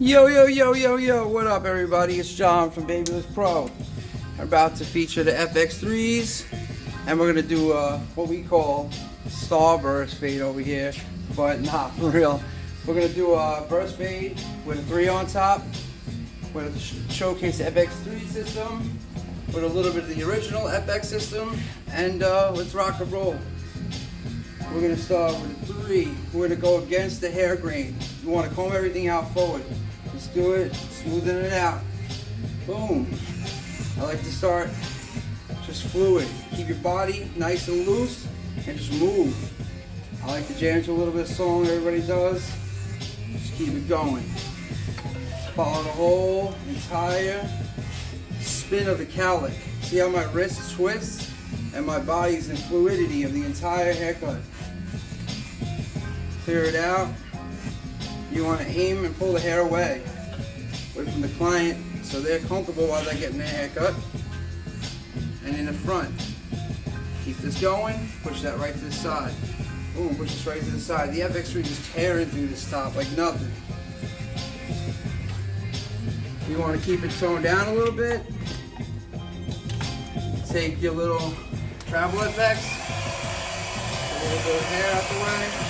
Yo, yo, yo, yo, yo, what up everybody? It's John from Babyliss Pro. I'm about to feature the FX3s and we're gonna do what we call starburst fade over here, but not for real. We're gonna do a burst fade with a 3 on top, with a showcase the FX3 system, with a little bit of the original FX system, and let's rock and roll. We're gonna start with a 3. We're gonna go against the hair grain. You wanna comb everything out forward. Just do it, smoothing it out. Boom. I like to start just fluid. Keep your body nice and loose and just move. I like to jam to a little bit of song everybody does. Just keep it going. Follow the whole entire spin of the cowlick. See how my wrist twists and my body's in fluidity of the entire haircut. Clear it out. You want to aim and pull the hair away from the client so they're comfortable while they're getting their hair cut. And in the front, keep this going, push that right to the side. Boom, push this right to the side. The FX3 just tearing through this top like nothing. You want to keep it toned down a little bit. Take your little travel effects, a little bit of hair out the way.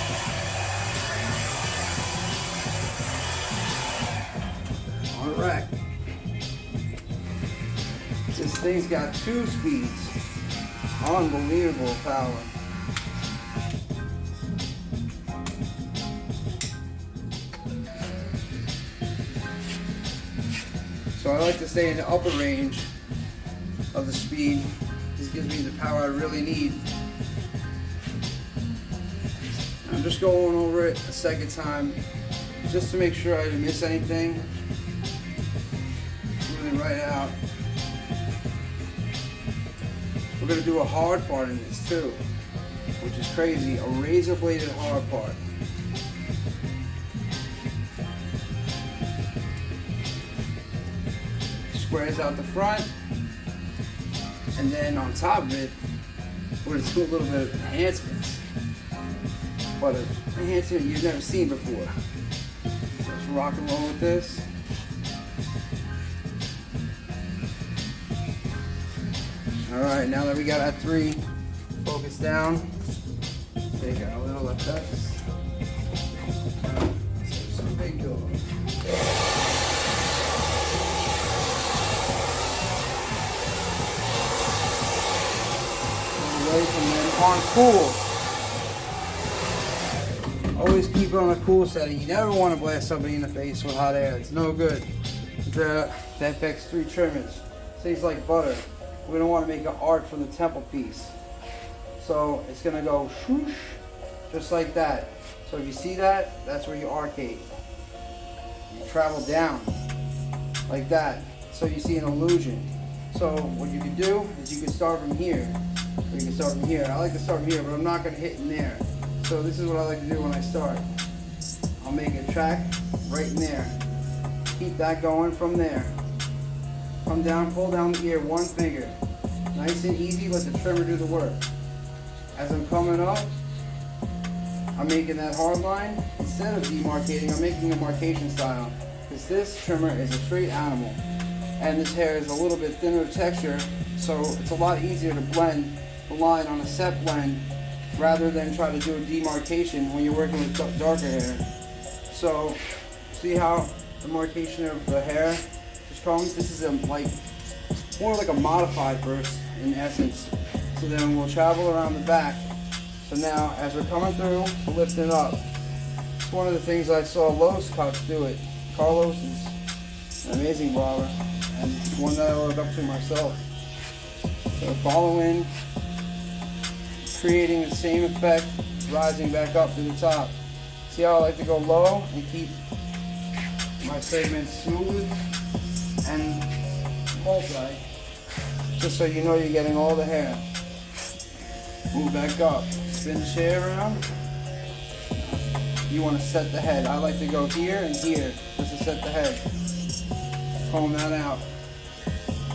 Alright. This thing's got 2 speeds. Unbelievable power. So I like to stay in the upper range of the speed. This gives me the power I really need. I'm just going over it a second time just to make sure I didn't miss anything. Right out. We're going to do a hard part in this too, which is crazy, a razor bladed hard part. Squares out the front, and then on top of it, we're going to do a little bit of enhancements, but an enhancement you've never seen before. So let's rock and roll with this. Alright, now that we got our 3 focused down, take our little effects. Some big door. Away from them on cool. Always keep it on a cool setting. You never want to blast somebody in the face with hot air. It's no good. The FX3 trimmers tastes like butter. We're going to want to make an arc from the temple piece. So it's going to go swoosh, just like that. So if you see that, that's where you arcade. You travel down, like that. So you see an illusion. So what you can do is you can start from here, or you can start from here. I like to start from here, but I'm not going to hit in there. So this is what I like to do when I start. I'll make a track right in there. Keep that going from there. Come down, pull down the ear, 1 finger. Nice and easy, let the trimmer do the work. As I'm coming up, I'm making that hard line. Instead of demarcating, I'm making a marcation style. Because this trimmer is a straight animal. And this hair is a little bit thinner texture, so it's a lot easier to blend the line on a set blend rather than try to do a demarcation when you're working with darker hair. So, see how the marcation of the hair comes? This is more like a modified burst in essence. So then we'll travel around the back. So now as we're coming through, we're lifting it up. It's one of the things I saw Los Cuts do it. Carlos is an amazing barber and one that I look up to myself. So following, creating the same effect, rising back up to the top. See how I like to go low and keep my segments smooth and multi, just so you know you're getting all the hair. Move back up, spin the chair around. You want to set the head. I like to go here and here just to set the head. Comb that out.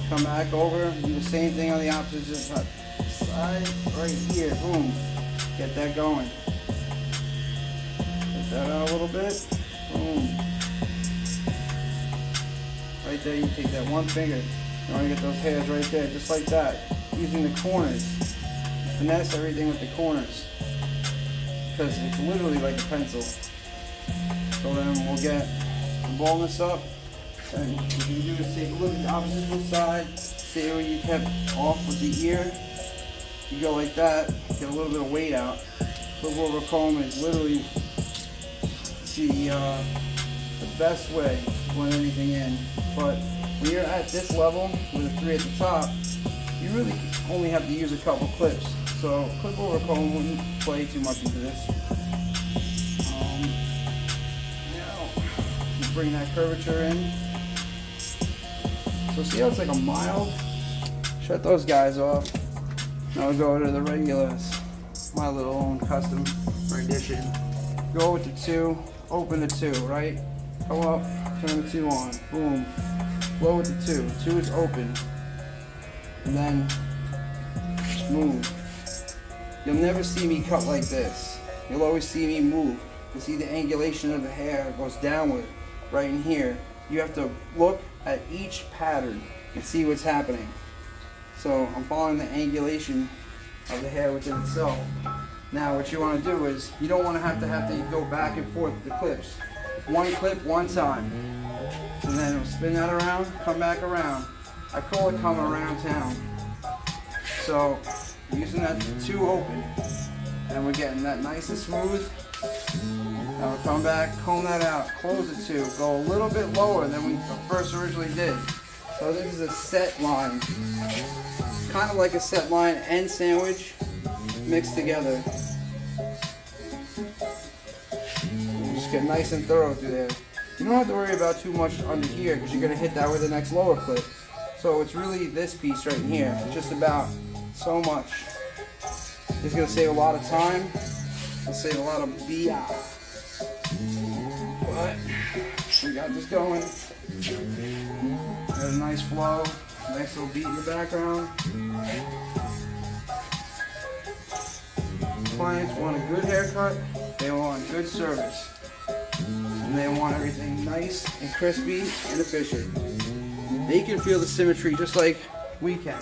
Come back over, do the same thing on the opposite side, right here, boom. Get that going. Get that out a little bit, boom. there, you take that one finger, you want to get those hairs right there, just like that, using the corners. Finesse everything with the corners, because it's literally like a pencil. So then we'll get the baldness up, and what you can do is take a look at the opposite side, see where you kept off with the ear. You go like that, get a little bit of weight out. Flip over comb is literally the best way to blend anything in. But when you're at this level with a 3 at the top, you really only have to use a couple clips. So clip over comb wouldn't play too much into this. Now you bring that curvature in. So see how it's like a mild? Shut those guys off. Now we'll go to the regulars. My little own custom rendition. Go with the 2, open the 2, right? Come up, turn the 2 on, boom. Blow with the 2. 2 is open. And then move. You'll never see me cut like this. You'll always see me move. You see the angulation of the hair goes downward, right in here. You have to look at each pattern and see what's happening. So I'm following the angulation of the hair within itself. Now what you want to do is, you don't want to have to go back and forth with the clips. One clip, one time. And then we'll spin that around, come back around. I call it come around town. So using that 2 open, and we're getting that nice and smooth. Now we'll come back, comb that out, close the 2, go a little bit lower than we first originally did. So this is a set line. Kind of like a set line and sandwich mixed together. Just get nice and thorough through there. You don't have to worry about too much under here because you're going to hit that with the next lower clip. So it's really this piece right in here. It's just about so much. It's going to save a lot of time. It'll save a lot of BI. But we got this going. Got a nice flow. Nice little beat in the background. Clients want a good haircut, they want good service, and they want everything nice and crispy and efficient. They can feel the symmetry just like we can.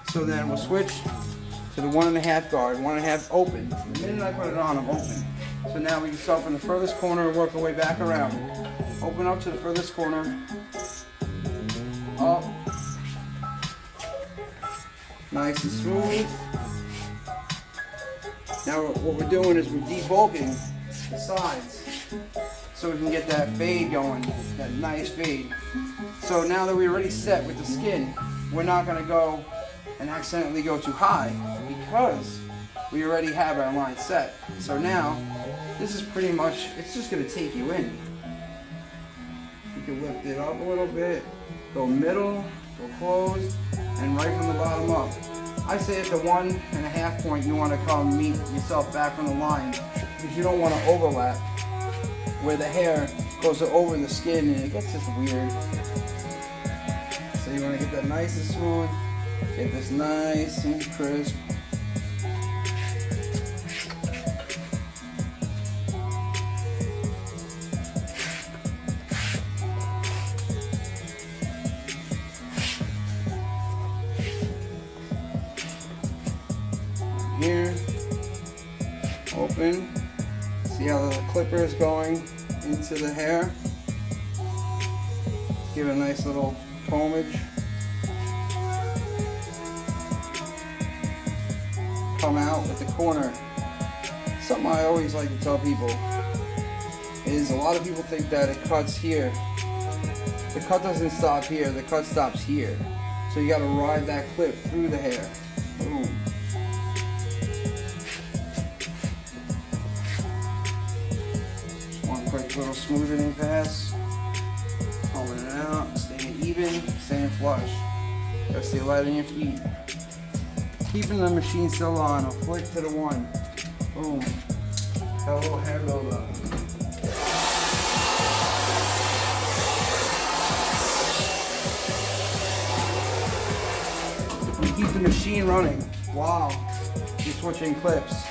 So then we'll switch to the 1.5 guard, 1.5 open. The minute I put it on, I'm open. So now we can start from the furthest corner and work our way back around. Open up to the furthest corner, up, nice and smooth. Now what we're doing is we're debulking the sides so we can get that fade going, that nice fade. So now that we're already set with the skin, we're not going to go and accidentally go too high because we already have our line set. So now this is pretty much, it's just going to take you in. You can lift it up a little bit, go middle, go closed, and right from the bottom up. I say at the 1.5 point you want to come meet yourself back from the line because you don't want to overlap where the hair goes over the skin and it gets just weird. So you want to get that nice and smooth, get this nice and crisp. Here, open, see how the clipper is going into the hair, give it a nice little combage, come out with the corner. Something I always like to tell people is a lot of people think that it cuts here. The cut doesn't stop here, the cut stops here. So you got to ride that clip through the hair. Boom. Quick little smoothing pass, combing it out, staying even, staying flush. Gotta stay light on your feet. Keeping the machine still on, I'll flick to the 1. Boom. Got a little hair build up. You keep the machine running while you're switching clips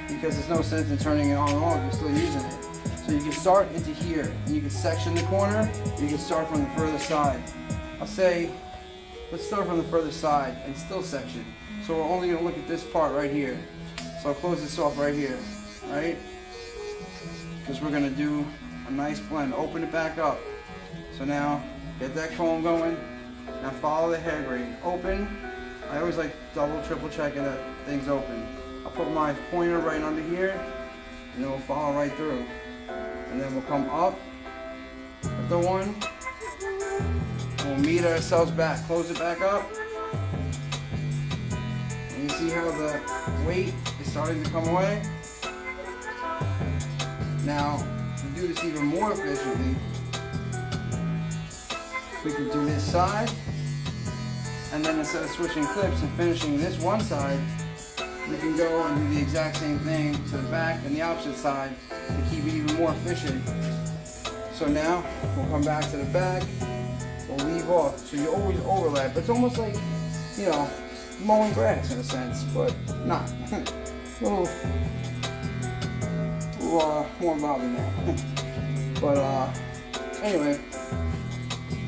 because there's no sense in turning it on and off, you're still using it. So you can start into here, and you can section the corner, you can start from the further side. I'll say, let's start from the further side and still section. So we're only going to look at this part right here. So I'll close this off right here, right? Because we're going to do a nice blend. Open it back up. So now, get that comb going. Now follow the hair braid. Open. I always like double, triple checking that thing's open. I'll put my pointer right under here, and then we'll follow right through. And then we'll come up with the one. We'll meet ourselves back. Close it back up. And you see how the weight is starting to come away? Now, to do this even more efficiently, we can do this side, and then instead of switching clips and finishing this one side, we can go and do the exact same thing to the back and the opposite side to keep it even more efficient. So now, we'll come back to the back, we'll leave off. So you always overlap. It's almost like, you know, mowing grass in a sense, but not. a little more involved than that. But anyway,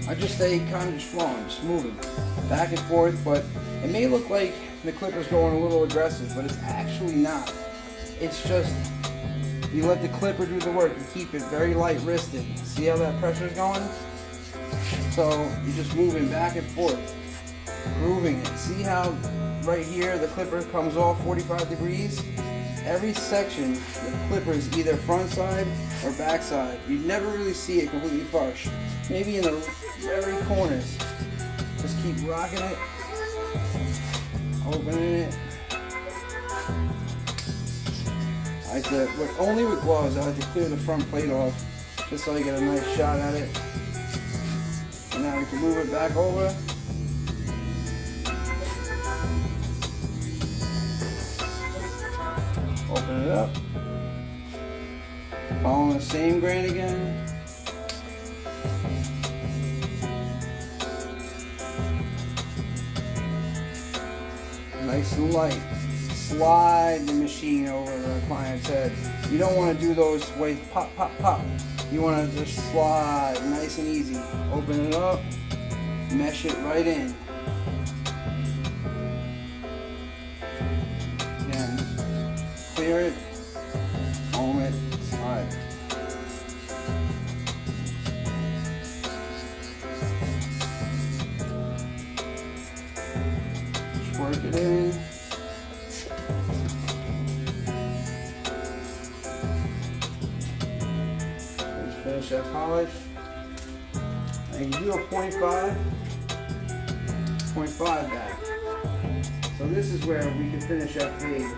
I just stay kind of just flowing, just moving back and forth, but it may look like the clipper's going a little aggressive, but it's actually not. It's just, you let the clipper do the work and keep it very light wristed. See how that pressure's going? So you're just moving back and forth, grooving it. See how right here the clipper comes off 45 degrees? Every section, the clipper is either front side or back side. You never really see it completely flush. Maybe in the very corners. Just keep rocking it, opening it. I like to, only with gloves, I like to clear the front plate off just so I get a nice shot at it. And now we can move it back over. Open it up. Following the same grain again. Nice and light. Slide the machine over the client's head. You don't want to do those ways pop, pop, pop. You want to just slide nice and easy. Open it up. Mesh it right in. Again, clear it, comb it, slide. Just work it in. Just finish that polish. And you do a 0.5 back. So this is where we can finish that fade.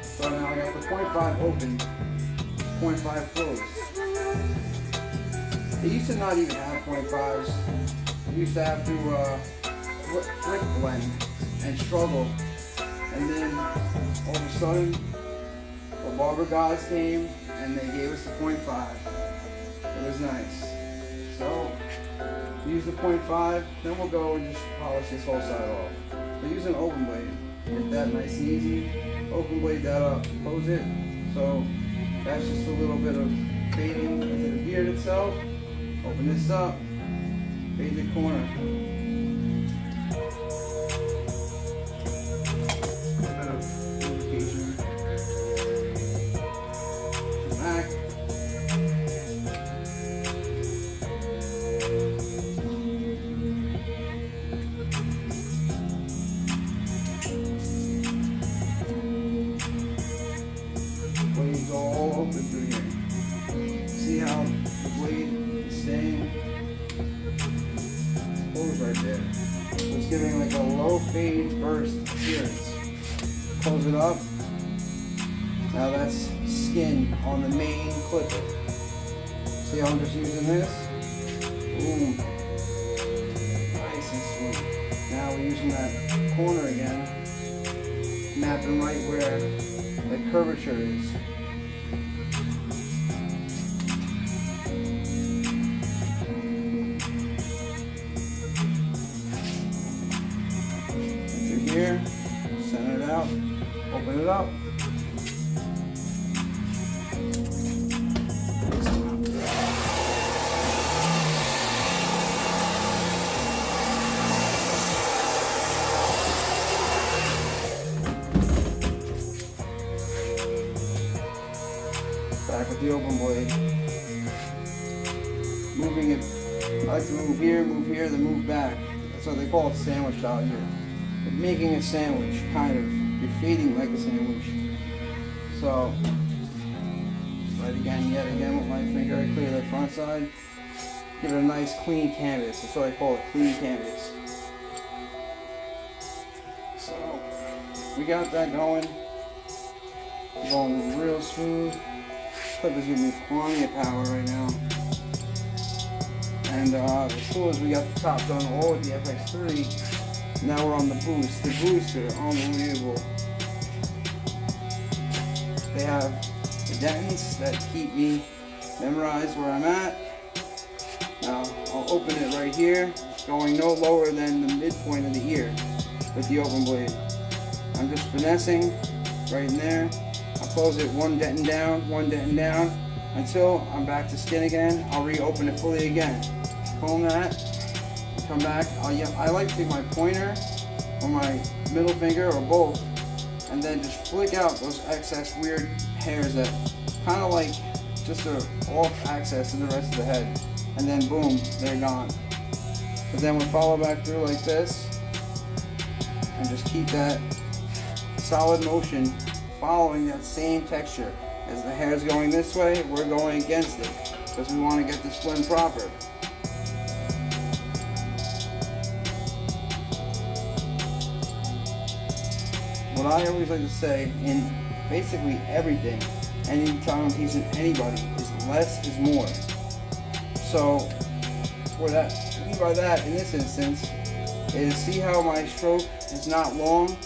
So now I got the 0.5 open, 0.5 closed. They used to not even have 0.5s. They used to have to flick blend and struggle. And then all of a sudden, the barber gods came and they gave us the 0.5. It was nice. So use the 0.5, then we'll go and just polish this whole side off. So use an open blade. Get that nice and easy. Open blade that up, close it. So that's just a little bit of fading into the beard itself. Open this up, fade the corner. A bit of lubrication. Back. Blade's all open through here. See how the blade is staying closed right there. So it's giving like a low fade burst appearance. Close it up. Now that's skin on the main clipper. See how I'm just using this? Boom. Nice and smooth. Now we're using that corner again. Mapping right where the curvature is. Through here, center it out, open it up. the open blade. Moving it, I like to move here, then move back. That's what they call it, sandwich out here. But making a sandwich, kind of. You're fading like a sandwich. So, yet again with my finger, I clear the front side. Give it a nice clean canvas. That's what I call it, clean canvas. So, we got that going. Going real smooth. Clip is giving me plenty of power right now. And as soon as we got the top done all with the FX3, now we're on the boost. The booster, unbelievable. They have the dents that keep me memorized where I'm at. Now I'll open it right here, going no lower than the midpoint of the ear with the open blade. I'm just finessing right in there. I'll close it one denting down, until I'm back to skin again. I'll reopen it fully again. Comb that, come back. I like to take my pointer or my middle finger or both, and then just flick out those excess weird hairs that kind of like just are off access to the rest of the head. And then boom, they're gone. But then we'll follow back through like this and just keep that solid motion following that same texture. As the hair's going this way, we're going against it because we want to get this blend proper. What I always like to say in basically everything, anytime I'm teaching anybody, is less is more. So, what I mean by that in this instance is see how my stroke is not long.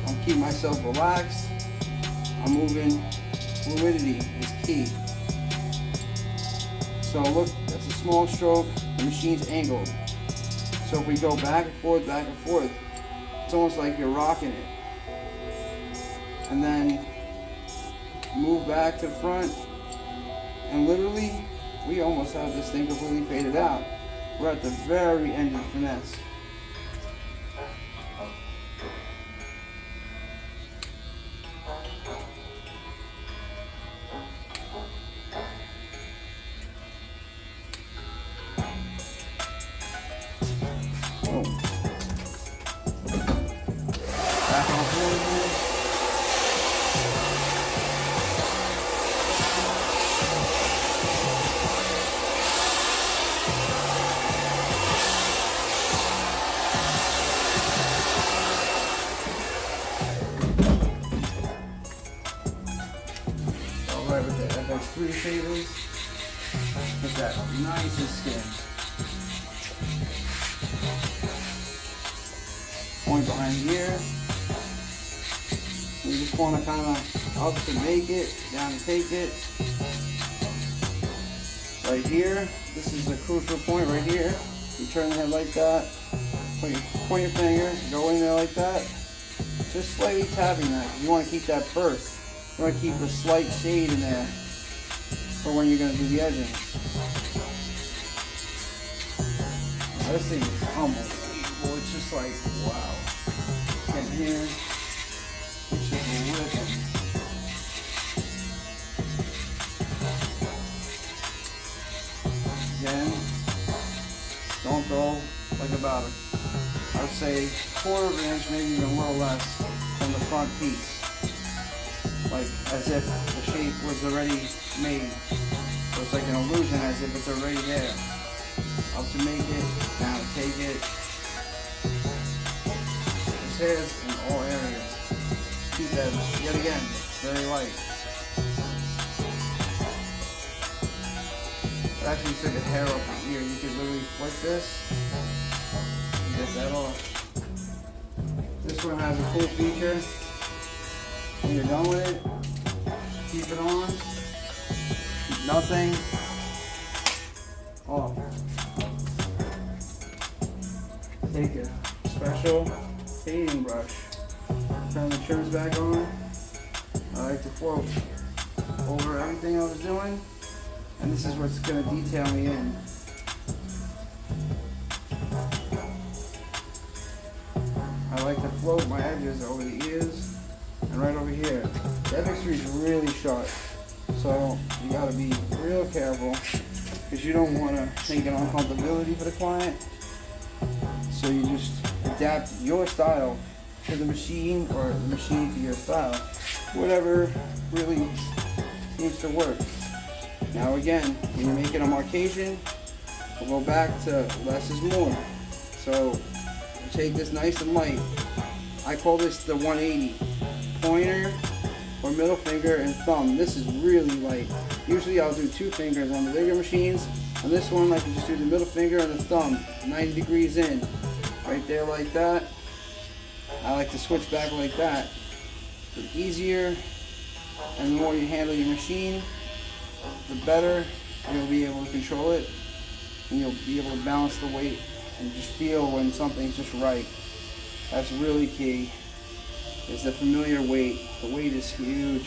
I'm keeping myself relaxed. I'm moving. Fluidity is key. So look, that's a small stroke. The machine's angled. So if we go back and forth, it's almost like you're rocking it. And then move back to the front. And literally, we almost have this thing completely faded out. We're at the very end of the finesse. Back on forward here. Alright, with the FX3 shavers, get that nice and skin. Point behind here. You just want to kind of up to make it, down to take it. Right here, this is the crucial point right here. You turn the head like that, point your finger, go in there like that. Just slightly tapping that. You want to keep that burst. You want to keep a slight shade in there for when you're going to do the edging. Now, this thing is unbelievable. It's just like, wow. Get in here. It's just ripping. Again, don't go like about it. I would say 1/4 inch, maybe even a little less from the front piece. Like as if the shape was already made. So it's like an illusion as if it's already there. Up to make it, down to take it. This hair's in all areas. Keep that, yet again, very light. But after you took a hair off the ear, you could literally flick this and get that off. This one has a cool feature. When you're done with it, keep it on. Keep nothing off. Take a special fading brush. Turn the trims back on. I like to float over everything I was doing. And this is what's going to detail me in. I like to float my edges over the ears. and right over here. That FX3 is really sharp. So you gotta be real careful because you don't want to make an uncomfortability for the client. So you just adapt your style to the machine or the machine to your style. Whatever really seems to work. Now again, when you're making a marcation, we'll go back to less is more. So take this nice and light. I call this the 180. Pointer or middle finger and thumb. This is really light. Usually I'll do 2 fingers on the bigger machines. On this one I can just do the middle finger and the thumb, 90 degrees in. Right there like that. I like to switch back like that. The easier and the more you handle your machine, the better you'll be able to control it, and you'll be able to balance the weight and just feel when something's just right. That's really key, is the familiar weight. The weight is huge.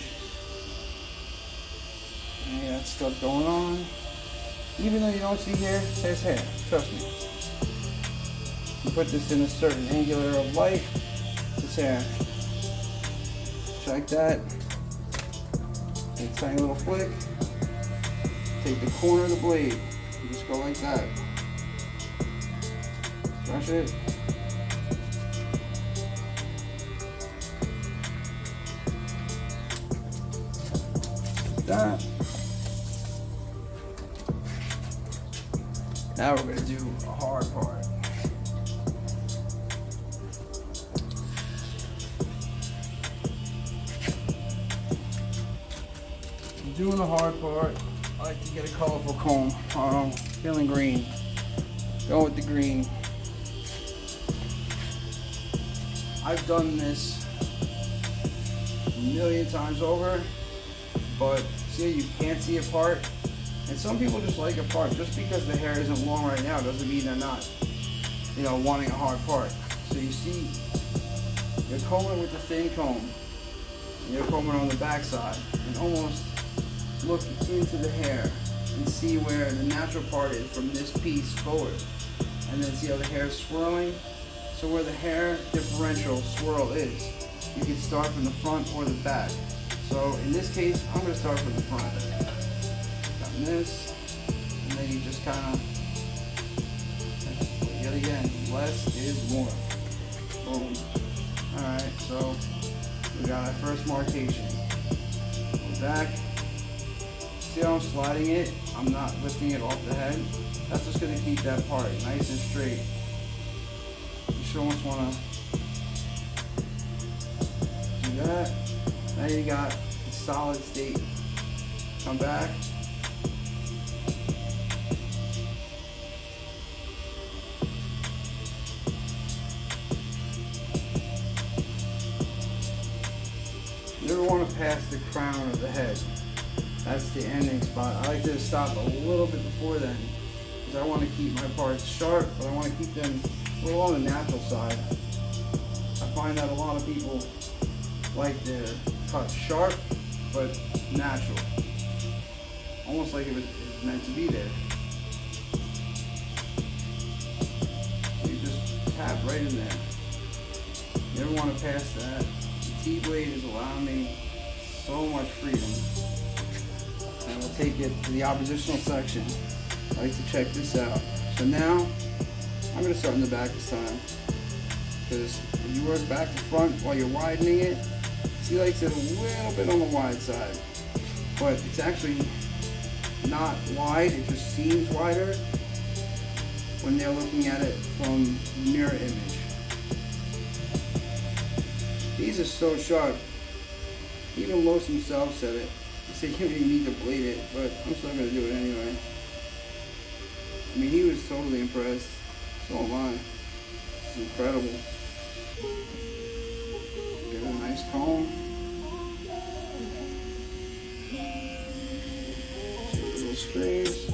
Yeah, that's stuff going on. Even though you don't see hair, there's hair, trust me. You put this in a certain angular of light, it's hair. Check that. Take a tiny little flick. Take the corner of the blade and just go like that. Brush it. Like that. Now we're going to do a hard part. Doing the hard part, I like to get a colorful comb. Feeling green. Going with the green. I've done this a million times over, but see, you can't see a part. And some people just like a part. Just because the hair isn't long right now doesn't mean they're not, wanting a hard part. So you see, you're combing with the thin comb. And you're combing on the back side and almost look into the hair and see where the natural part is from this piece forward, and then see how the hair is swirling. So where the hair differential swirl is, you can start from the front or the back. So in this case, I'm going to start from the front. Got this, and then you just kind of, yet again, less is more. Boom. Alright, so we got our first marcation. Go back. See how I'm sliding it? I'm not lifting it off the head. That's just going to keep that part nice and straight. You just almost want to do that. Now you got a solid state. Come back. You never want to pass the crown of the head. That's the ending spot. I like to stop a little bit before then, because I want to keep my parts sharp, but I want to keep them a little on the natural side. I find that a lot of people like their cuts sharp, but natural. Almost like it was meant to be there. You just tap right in there. You never want to pass that. The T-blade is allowing me so much freedom. And we'll take it to the oppositional section. I like to check this out. So now, I'm going to start in the back this time. Because when you work back to front while you're widening it, he likes it a little bit on the wide side. But it's actually not wide, it just seems wider when they're looking at it from mirror image. These are so sharp. Even Los himself said it. He said you don't even need to blade it, but I'm still going to do it anyway. I mean, he was totally impressed. So am I. It's incredible. Get a nice comb. Take little sprays.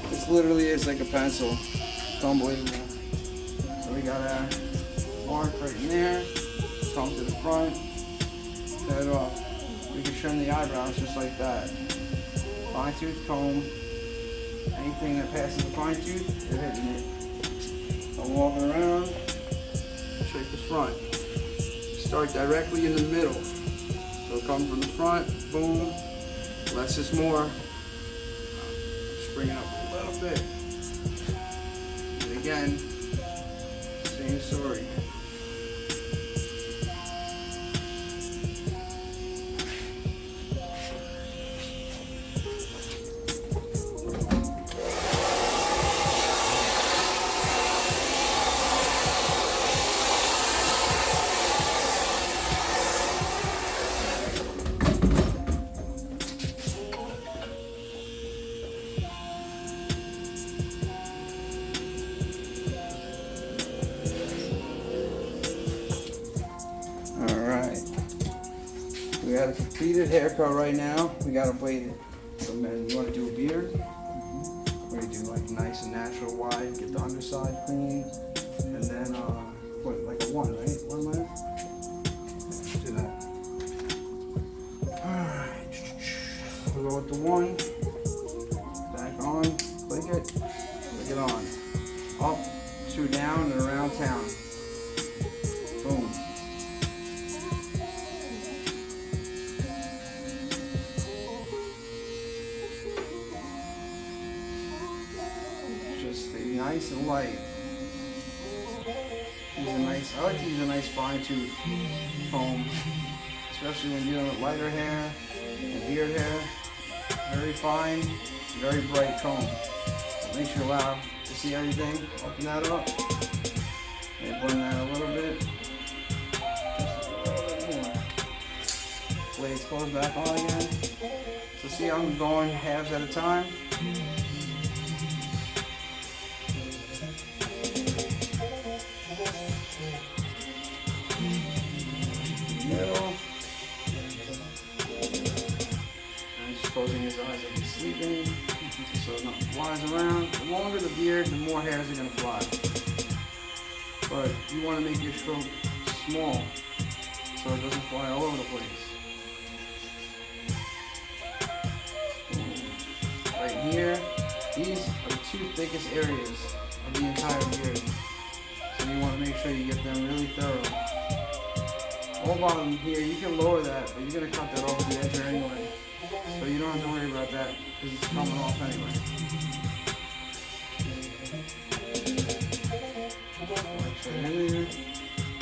This literally is like a pencil. It's unbelievable. So we got our mark right in there. Comb to the front. Head off. We can trim the eyebrows just like that. Fine tooth comb. Anything that passes the fine tooth, you're hitting it. I'm walking around. Check the front. start directly in the middle. So come from the front, boom, less is more. Just bring it up a little bit. And again, same story. We got a completed haircut right now. We got them braided. So man, you want to do a beard? We're gonna do like nice and natural wide. Get the underside clean, and then what, like a one, right? One left. Let's do that. All right. We'll go with the one. Back on. Click it on. Up, two down, and around town. Boom. Nice and light. I like to use a nice fine tooth comb, especially when dealing with lighter hair and beard hair. Very fine, very bright comb. It makes you allow to see everything. Open that up and blend that a little bit. Just a little bit more. Blades close back on again. So see, I'm going halves at a time. Middle. And just closing his eyes like he's sleeping. So nothing flies around. The longer the beard, the more hairs are going to fly. But you want to make your stroke small so it doesn't fly all over the place. Right here, these are the two thickest areas of the entire beard. So you want to make sure you get them really thorough. All bottom here, you can lower that, but you're going to cut that off the edge anyway. So you don't have to worry about that because it's coming off anyway. Wax right in there.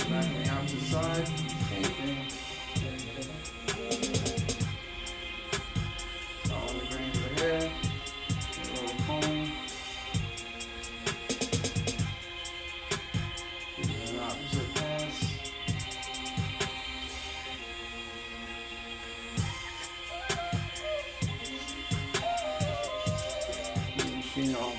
Back on the opposite side, same thing. All the grains of the hair. A little comb. An opposite pass. Machine off.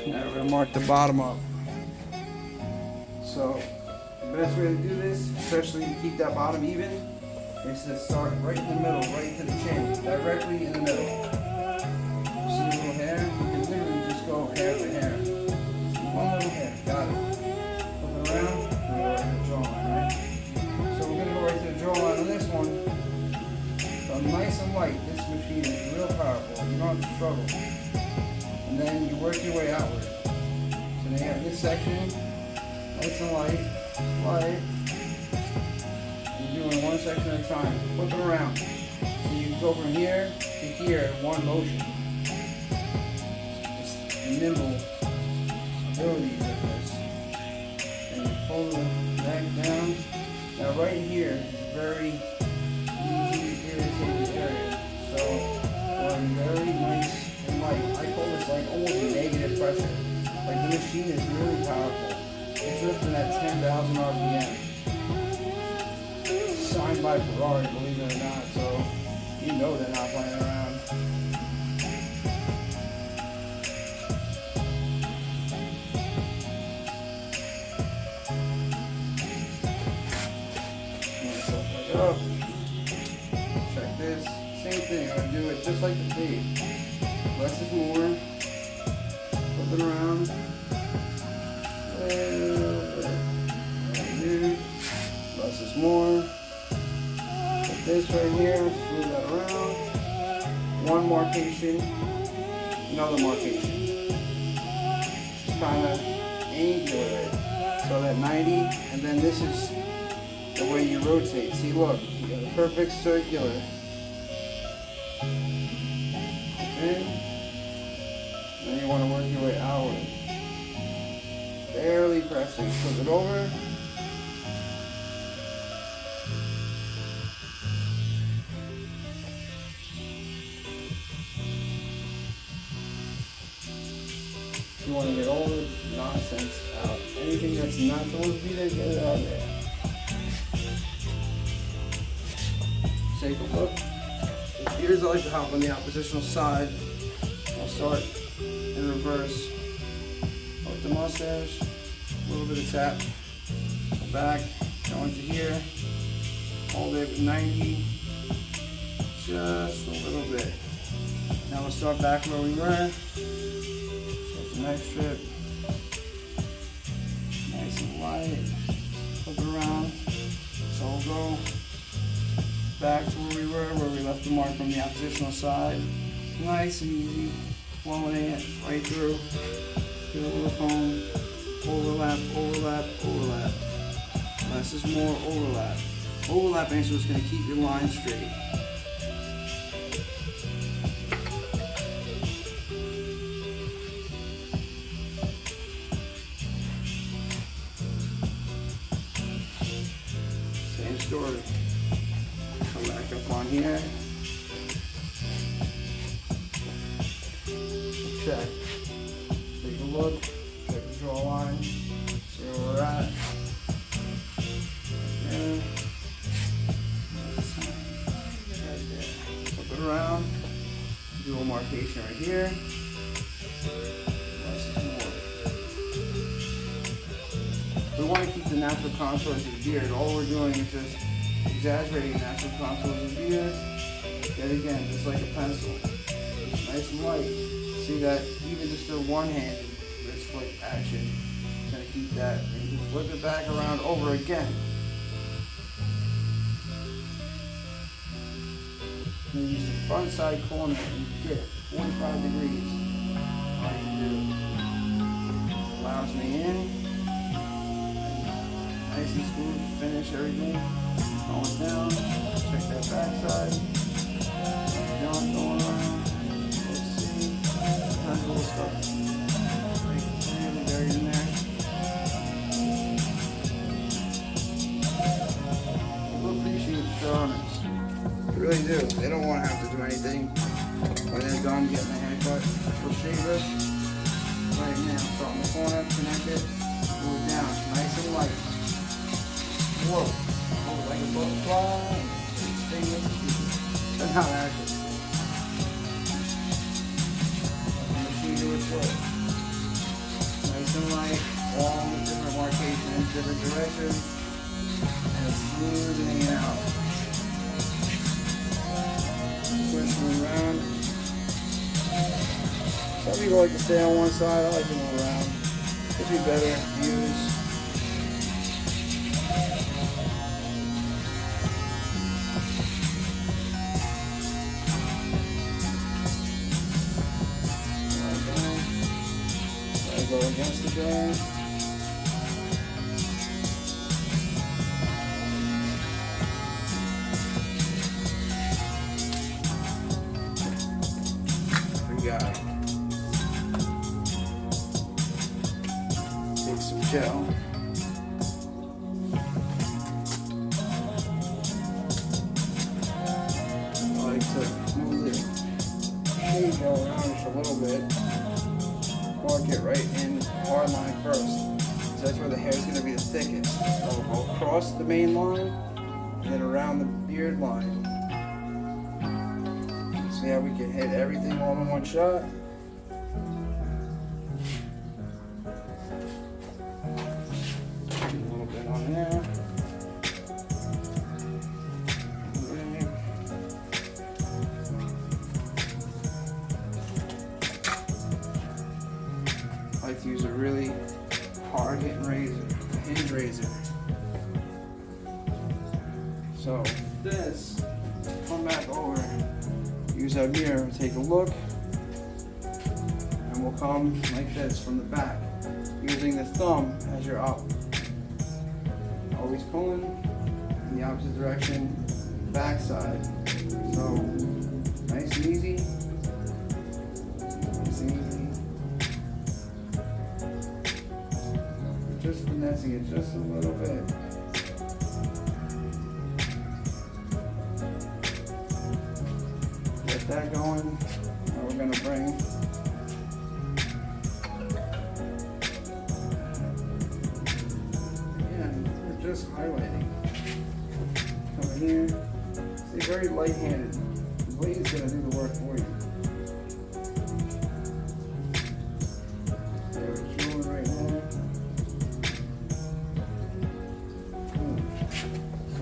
Now we're going to mark the bottom up. So the best way to do this, especially to keep that bottom even, is to start right in the middle, right to the chin, directly in the middle. See a little hair? You can literally just go hair to hair. One little hair, got it. Flip it around, and go right to the jawline, right? So we're going to go right to the jawline on this one. So nice and light, this machine is real powerful. You don't have to struggle. And then you work your way outward. So then you have this section, nice and light, light. You're doing one section at a time. Flip it around. So you go from here to here in one motion. Just nimble abilities of this. And you pull the neck down. Now right here is a very easy irritating area. So going very nice and light. I call this like almost negative pressure. Like the machine is really powerful. It's drifting at 10,000 RPM. Signed by Ferrari, believe it or not, so you know they're not playing around. Up. Check this. Same thing. I'm gonna do it just like the fade. Less is more. Flip it around. Right there. Less is more. this right here, move that around. One markation, another markation. Kind of angular it. So that 90, and then this is the way you rotate. See, look, you got a perfect circular. Okay. Then you want to work your way outward. Barely pressing. Flip it over. You want to get all the nonsense out. Anything that's not supposed to be there, get it out of there. Take a look. Here's I like to hop on the oppositional side. I'll start in reverse. With the mustache, a little bit of tap. Back, going to here. Hold it with 90. Just a little bit. Now we'll start back where we were. Next strip, nice and light, flip it around, so we'll go back to where we were, where we left the mark from the oppositional side, nice and easy, flowing it right through, get a little comb, overlap, overlap, overlap, less is more, overlap, overlapping so it's going to keep your line straight. Story. Come back up on here. Check. Take a look. Check the draw line. See where we're at. Yeah. Right there. Flip it around. Do a markation right here. Less is more. We want to keep the natural contours of the beard. All we're doing is just exaggerating natural contours of the beard. Yet again, just like a pencil. It's nice and light. See that even just the one-handed wrist flick action is going to keep that. And you can flip it back around over again. And use the front side corner and get 45 degrees. All you do. Allows me in. Nice and smooth, finish everything. Going down, check that back side. Down, going around. Let's see. Tons of little stuff. Really buried in there. People appreciate the thoroughness. They really do. They don't want to have to do anything when they're done getting a haircut. We'll shave this right now. Start in the corner, connect it, move it down, nice and light. Whoa, oh, like a butterfly, stay with the people. That's how that is. The machine do its work. Nice and light, all the different markations, different directions, and it's smoothing it out. Twisting around. Some people like to stay on one side, I like to move around. It'd be better views. Go against the grain. We got take some gel. I like to move the shade gel around just a little bit. Mark it right in hard line first. So that's where the hair is going to be the thickest. So we'll go across the main line and then around the beard line. See how we can hit everything all in one shot. A little bit on there. I like to use a really hard hitting razor, a hinge razor. So this use our mirror and take a look, and we'll come like this from the back, using the thumb as your up. Always pulling in the opposite direction, back side. So nice and easy. Nice and easy. Just finessing it just a little bit. Get that going. Now we're going to bring just highlighting. Come in here. Stay very light-handed. The blade is going to do the work for you. There, it's rolling right now.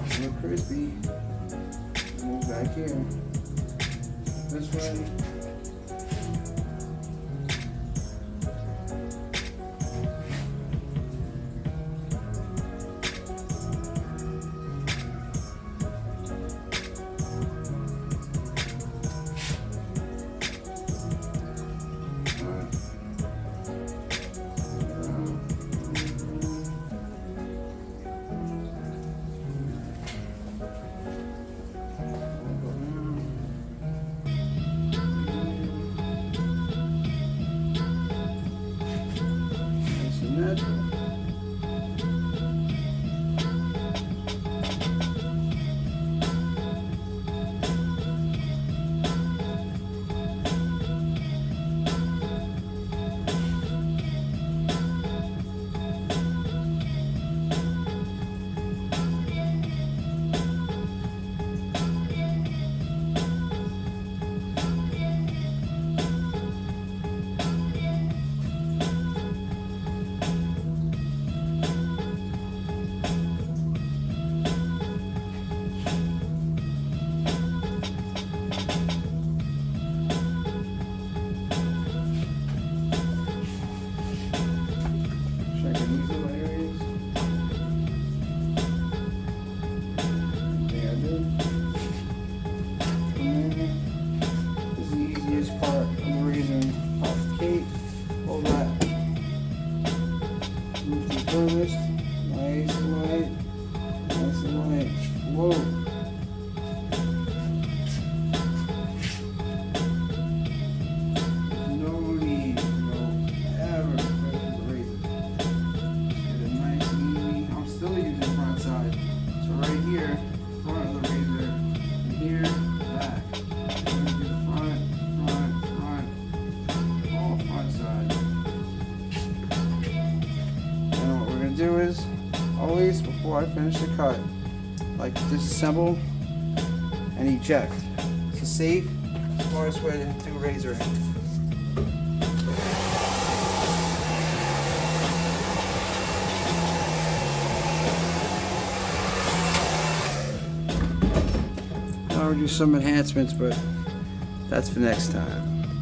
A little crispy. Move back here. This way. Nice and light, nice and light. Whoa. No need to go ever press the razor. Just get it nice and easy. I'm still using front side. So right here, front of the razor, and here, back. I'm going to do front, all front side. Do is always, before I finish the cut, like disassemble and eject. It's a safe, smartest way to do razoring. I'll do some enhancements, but that's for next time.